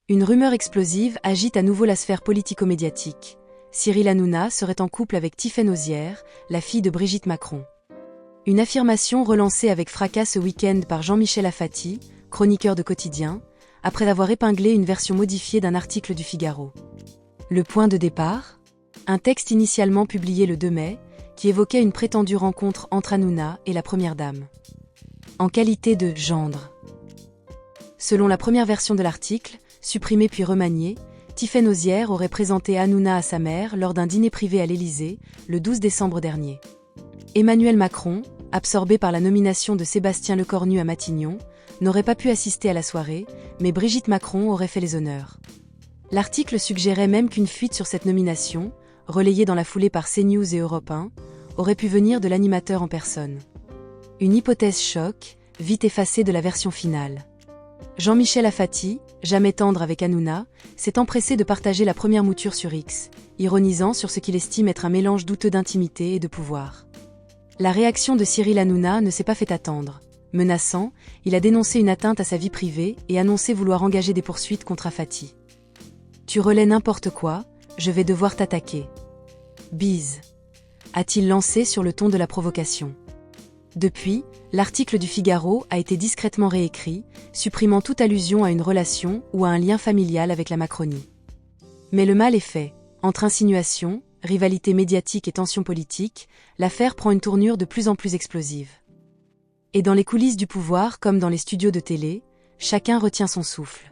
Une rumeur explosive agite à nouveau la sphère politico-médiatique. Cyril Hanouna serait en couple avec Tiffaine Auzière, la fille de Brigitte Macron. Une affirmation relancée avec fracas ce week-end par Jean-Michel Afati, chroniqueur de Quotidien, après avoir épinglé une version modifiée d'un article du Figaro. Le point de départ ? Un texte initialement publié le 2 mai, qui évoquait une prétendue rencontre entre Hanouna et la première dame. En qualité de « gendre ». Selon la première version de l'article, supprimée puis remaniée, Tiffaine Auzière aurait présenté Hanouna à sa mère lors d'un dîner privé à l'Élysée, le 12 décembre dernier. Emmanuel Macron, absorbé par la nomination de Sébastien Lecornu à Matignon, n'aurait pas pu assister à la soirée, mais Brigitte Macron aurait fait les honneurs. L'article suggérait même qu'une fuite sur cette nomination, relayée dans la foulée par CNews et Europe 1, aurait pu venir de l'animateur en personne. Une hypothèse choc, vite effacée de la version finale. Jean-Michel Afati, jamais tendre avec Hanouna, s'est empressé de partager la première mouture sur X, ironisant sur ce qu'il estime être un mélange douteux d'intimité et de pouvoir. La réaction de Cyril Hanouna ne s'est pas fait attendre. Menaçant, il a dénoncé une atteinte à sa vie privée et annoncé vouloir engager des poursuites contre Afati. « Tu relais n'importe quoi, je vais devoir t'attaquer. Bise », a-t-il lancé sur le ton de la provocation. Depuis, l'article du Figaro a été discrètement réécrit, supprimant toute allusion à une relation ou à un lien familial avec la Macronie. Mais le mal est fait. Entre insinuations, rivalité médiatique et tensions politiques, l'affaire prend une tournure de plus en plus explosive. Et dans les coulisses du pouvoir comme dans les studios de télé, chacun retient son souffle.